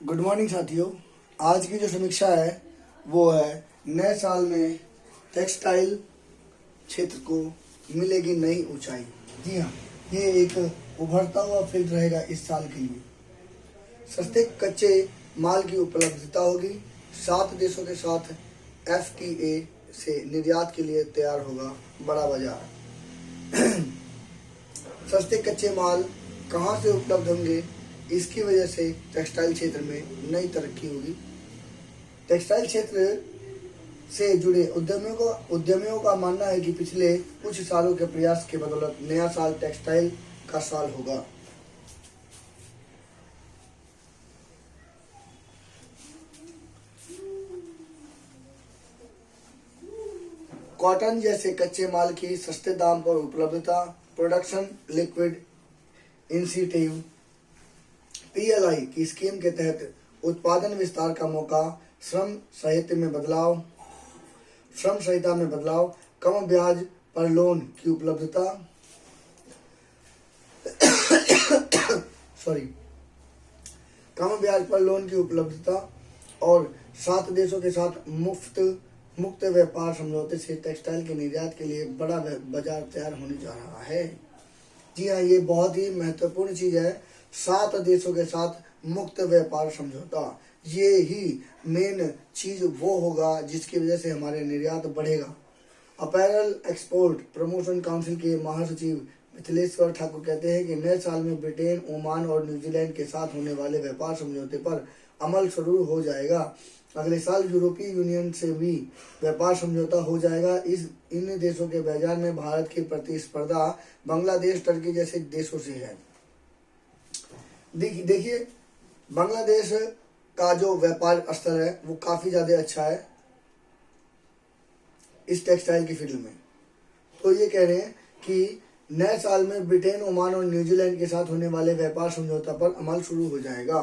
Good morning साथियों। आज की जो समीक्षा है वो है नए साल में टेक्सटाइल क्षेत्र को मिलेगी नई ऊंचाई। जी हाँ, ये एक उभरता हुआ फील्ड रहेगा इस साल के लिए। सस्ते कच्चे माल की उपलब्धता होगी। 7 देशों के साथ FTA से निर्यात के लिए तैयार होगा बड़ा बाजार। सस्ते कच्चे माल कहाँ से उपलब्ध होंगे, इसकी वजह से टेक्सटाइल क्षेत्र में नई तरक्की होगी। टेक्सटाइल क्षेत्र से जुड़े उद्यमियों का मानना है कि पिछले कुछ सालों के प्रयास के बदौलत नया साल टेक्सटाइल का साल होगा। कॉटन जैसे कच्चे माल की सस्ते दाम पर उपलब्धता, प्रोडक्शन लिक्विड इंसेंटिव PLI की स्कीम के तहत उत्पादन विस्तार का मौका, श्रम संहिता में बदलाव, कम ब्याज पर लोन की उपलब्धता कम ब्याज पर लोन की उपलब्धता और 7 देशों के साथ मुक्त व्यापार समझौते से टेक्सटाइल के निर्यात के लिए बड़ा बाजार तैयार होने जा रहा है। जी हाँ, ये बहुत ही महत्वपूर्ण चीज है। 7 देशों के साथ मुक्त व्यापार समझौता, ये ही मेन चीज वो होगा जिसकी वजह से हमारे निर्यात बढ़ेगा। अपैरल एक्सपोर्ट प्रमोशन काउंसिल के महासचिव मिथिलेश्वर ठाकुर कहते हैं कि नए साल में ब्रिटेन, ओमान और न्यूजीलैंड के साथ होने वाले व्यापार समझौते पर अमल शुरू हो जाएगा। अगले साल यूरोपीय यूनियन से भी व्यापार समझौता हो जाएगा। इन देशों के बाजार में भारत की प्रतिस्पर्धा बांग्लादेश, टर्की जैसे देशों से है। देखिए, बांग्लादेश का जो व्यापार स्तर है वो काफी ज्यादा अच्छा है इस टेक्सटाइल की फील्ड में। तो ये कह रहे हैं कि नए साल में ब्रिटेन, ओमान और न्यूजीलैंड के साथ होने वाले व्यापार समझौता पर अमल शुरू हो जाएगा।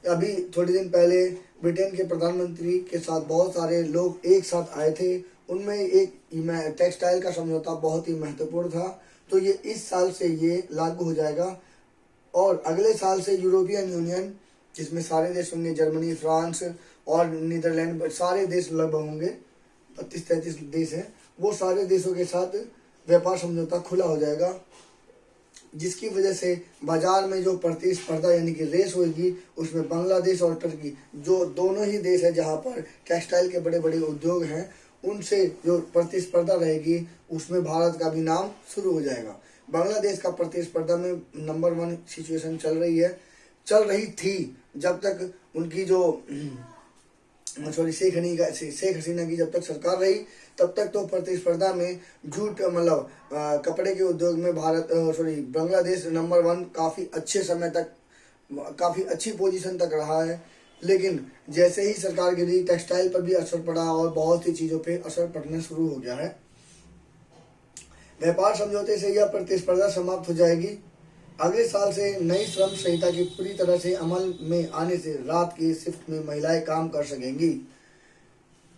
अभी थोड़े दिन पहले ब्रिटेन के प्रधानमंत्री के साथ बहुत सारे लोग एक साथ आए थे, उनमें एक टेक्सटाइल का समझौता बहुत ही महत्वपूर्ण था। तो ये इस साल से ये लागू हो जाएगा और अगले साल से यूरोपियन यूनियन, जिसमें सारे देश होंगे, जर्मनी, फ्रांस और नीदरलैंड, सारे देश लगभग होंगे, 32-33 देश हैं, वो सारे देशों के साथ व्यापार समझौता खुला हो जाएगा, जिसकी वजह से बाजार में जो प्रतिस्पर्धा यानी कि रेस होगी, उसमें बांग्लादेश और टर्की, जो दोनों ही देश है जहां पर टेक्सटाइल के बड़े बड़े उद्योग हैं, उनसे जो प्रतिस्पर्धा रहेगी उसमें भारत का भी नाम शुरू हो जाएगा। बांग्लादेश का प्रतिस्पर्धा में नंबर 1 सिचुएशन चल रही थी जब तक उनकी जो शेख हसीना की जब तक सरकार रही, तब तक तो प्रतिस्पर्धा में कपड़े के उद्योग में बांग्लादेश नंबर 1 काफी अच्छे समय तक, काफी अच्छी पोजीशन तक रहा है। लेकिन जैसे ही सरकार गिरी, टेक्सटाइल पर भी असर पड़ा और बहुत सी चीजों पे असर पड़ना शुरू हो गया है। व्यापार समझौते से यह प्रतिस्पर्धा समाप्त हो जाएगी। अगले साल से नई श्रम संहिता की पूरी तरह से अमल में आने से रात की शिफ्ट में महिलाएं काम कर सकेंगी।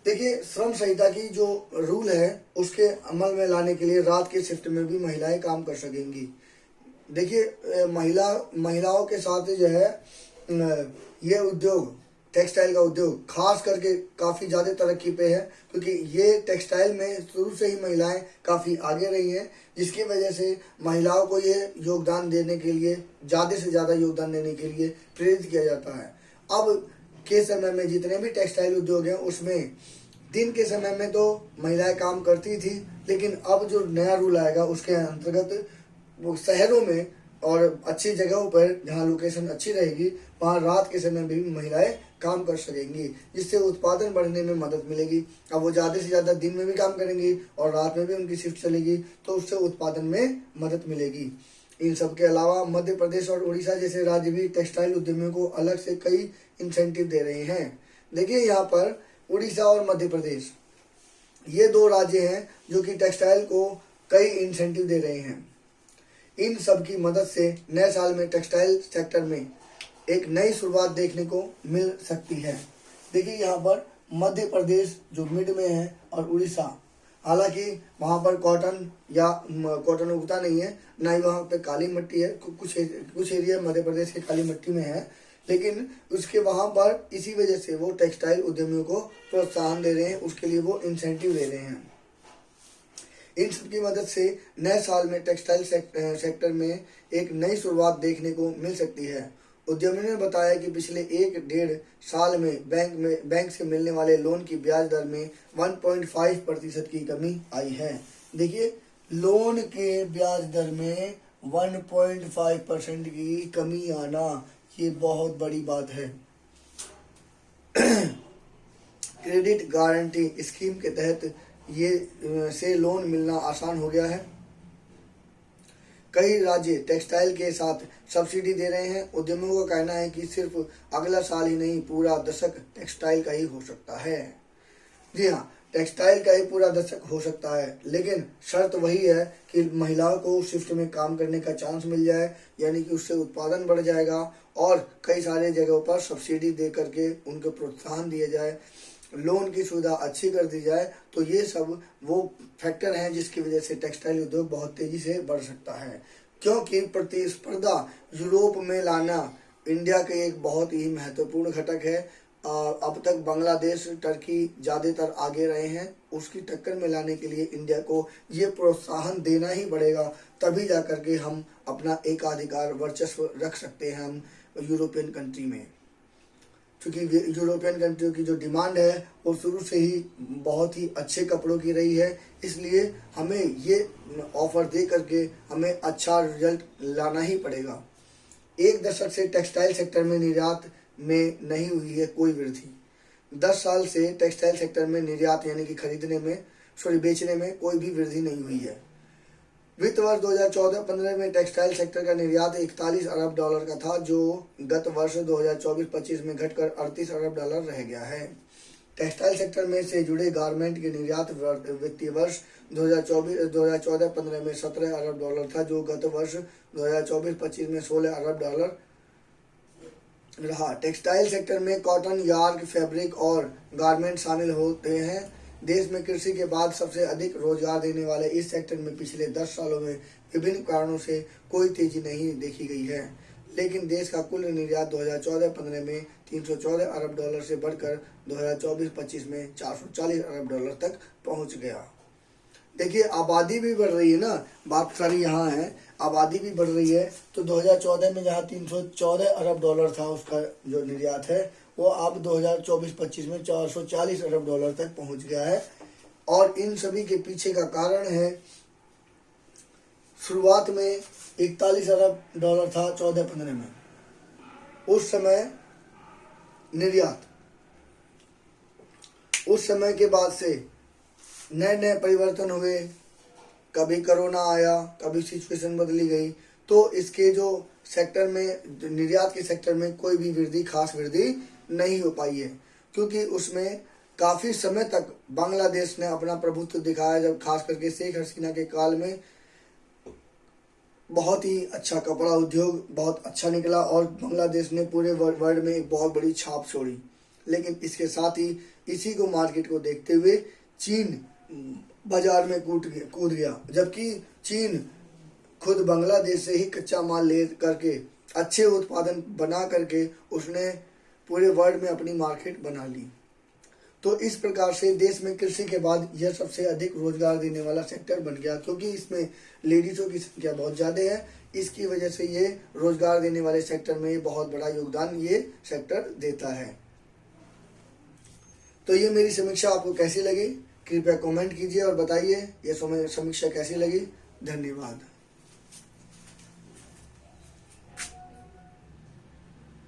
देखिए, श्रम संहिता की जो रूल है उसके अमल में लाने के लिए रात की शिफ्ट में भी महिलाएं काम कर सकेंगी। देखिए, महिलाओं के साथ जो है ये उद्योग, टेक्सटाइल का उद्योग खास करके काफ़ी ज़्यादा तरक्की पे है, क्योंकि ये टेक्सटाइल में शुरू से ही महिलाएं काफ़ी आगे रही हैं, जिसकी वजह से महिलाओं को ये योगदान देने के लिए, ज़्यादा से ज़्यादा योगदान देने के लिए प्रेरित किया जाता है। अब के समय में जितने भी टेक्सटाइल उद्योग हैं उसमें दिन के समय में तो महिलाएं काम करती थी, लेकिन अब जो नया रूल आएगा उसके अंतर्गत वो शहरों में और अच्छी जगहों पर जहाँ लोकेशन अच्छी रहेगी वहाँ रात के समय भी महिलाएं काम कर सकेंगी, जिससे उत्पादन बढ़ने में मदद मिलेगी। अब वो ज़्यादा से ज़्यादा दिन में भी काम करेंगी और रात में भी उनकी शिफ्ट चलेगी, तो उससे उत्पादन में मदद मिलेगी। इन सब के अलावा मध्य प्रदेश और उड़ीसा जैसे राज्य भी टेक्सटाइल उद्यमियों को अलग से कई इंसेंटिव दे रहे हैं। देखिए, यहाँ पर उड़ीसा और मध्य प्रदेश ये 2 राज्य हैं जो कि टेक्सटाइल को कई इंसेंटिव दे रहे हैं। इन सब की मदद से नए साल में टेक्सटाइल सेक्टर में एक नई शुरुआत देखने को मिल सकती है। देखिए, यहाँ पर मध्य प्रदेश जो मिड में है और उड़ीसा, हालांकि वहाँ पर कॉटन उगता नहीं है, ना ही वहाँ पे काली मिट्टी है। कुछ एरिया मध्य प्रदेश के काली मिट्टी में है, लेकिन उसके वहाँ पर इसी वजह से वो टेक्सटाइल उद्यमियों को प्रोत्साहन दे रहे हैं, उसके लिए वो इंसेंटिव दे रहे हैं। इन सब की मदद से नए साल में टेक्सटाइल सेक्टर में एक नई शुरुआत देखने को मिल सकती है। उद्यमियों ने बताया कि पिछले 1-1.5 साल में बैंक से मिलने वाले लोन की ब्याज दर में 1.5% की कमी आई है। देखिए, लोन के ब्याज दर में 1.5% की कमी आना, ये बहुत बड़ी बात है। क्रेडिट गारंटी स्कीम के तहत ये से लोन मिलना आसान हो गया है। कई राज्य टेक्सटाइल के साथ सब्सिडी दे रहे हैं। उद्यमियों का कहना है कि सिर्फ अगला साल ही नहीं, पूरा दशक टेक्सटाइल का ही हो सकता है। जी हाँ, टेक्सटाइल का ही पूरा दशक हो सकता है, लेकिन शर्त वही है कि महिलाओं को शिफ्ट में काम करने का चांस मिल जाए, यानी कि उससे उत्पादन बढ़ जाएगा और कई सारे जगहों पर सब्सिडी दे करके उनको प्रोत्साहन दिया जाए, लोन की सुविधा अच्छी कर दी जाए। तो ये सब वो फैक्टर हैं जिसकी वजह से टेक्सटाइल उद्योग बहुत तेजी से बढ़ सकता है, क्योंकि प्रतिस्पर्धा यूरोप में लाना इंडिया के एक बहुत ही महत्वपूर्ण घटक है। अब तक बांग्लादेश, टर्की ज़्यादातर आगे रहे हैं। उसकी टक्कर में लाने के लिए इंडिया को ये प्रोत्साहन देना ही पड़ेगा, तभी जा करके हम अपना एकाधिकार वर्चस्व रख सकते हैं हम यूरोपियन कंट्री में। क्योंकि यूरोपियन कंट्रियों की जो डिमांड है वो शुरू से ही बहुत ही अच्छे कपड़ों की रही है, इसलिए हमें ये ऑफर दे करके हमें अच्छा रिजल्ट लाना ही पड़ेगा। एक दशक से टेक्सटाइल सेक्टर में निर्यात में नहीं हुई है कोई वृद्धि। 10 साल से टेक्सटाइल सेक्टर में निर्यात यानी कि बेचने में कोई भी वृद्धि नहीं हुई है। वित्त वर्ष 2014-15 में टेक्सटाइल सेक्टर का निर्यात 41 अरब डॉलर का था, जो गत वर्ष 2024-25 में घटकर 38 अरब डॉलर रह गया है। टेक्सटाइल सेक्टर में से जुड़े गारमेंट के निर्यात वित्तीय वर्ष 2014-15 में 17 अरब डॉलर था, जो गत वर्ष 2024-25 में 16 अरब डॉलर रहा। टेक्सटाइल सेक्टर में कॉटन, यार्न, फैब्रिक और गारमेंट शामिल होते हैं। देश में कृषि के बाद सबसे अधिक रोजगार देने वाले इस सेक्टर में पिछले 10 सालों में विभिन्न कारणों से कोई तेजी नहीं देखी गई है, लेकिन देश का कुल निर्यात 2014-15 में 314 अरब डॉलर से बढ़कर 2024-25 में 440 अरब डॉलर तक पहुंच गया। देखिए, आबादी भी बढ़ रही है ना, बात सारी यहाँ है, आबादी भी बढ़ रही है। तो 2014 में जहाँ 314 अरब डॉलर था उसका जो निर्यात है, वो अब 2024-25 में 440 अरब डॉलर तक पहुंच गया है। और इन सभी के पीछे का कारण है, शुरुआत में 41 अरब डॉलर था 14-15 में, उस समय निर्यात, उस समय के बाद से नए नए परिवर्तन हुए, कभी कोरोना आया, कभी सिचुएशन बदली गई, तो इसके जो सेक्टर में, निर्यात के सेक्टर में कोई भी वृद्धि, खास वृद्धि नहीं हो पाई है, क्योंकि उसमें काफ़ी समय तक बांग्लादेश ने अपना प्रभुत्व दिखाया। जब खास करके शेख हसीना के काल में बहुत ही अच्छा कपड़ा उद्योग बहुत अच्छा निकला और बांग्लादेश ने पूरे वर्ल्ड में एक बहुत बड़ी छाप छोड़ी। लेकिन इसके साथ ही इसी को मार्केट को देखते हुए चीन बाजार में कूद गया, जबकि चीन खुद बांग्लादेश से ही कच्चा माल ले करके अच्छे उत्पादन बना करके उसने पूरे वर्ल्ड में अपनी मार्केट बना ली। तो इस प्रकार से देश में कृषि के बाद यह सबसे अधिक रोजगार देने वाला सेक्टर बन गया, क्योंकि इसमें लेडीज़ों की संख्या बहुत ज़्यादा है। इसकी वजह से ये रोजगार देने वाले सेक्टर में बहुत बड़ा योगदान ये सेक्टर देता है। तो ये मेरी समीक्षा आपको कैसी लगी, कृपया कमेंट कीजिए और बताइए ये समीक्षा कैसी लगी। धन्यवाद।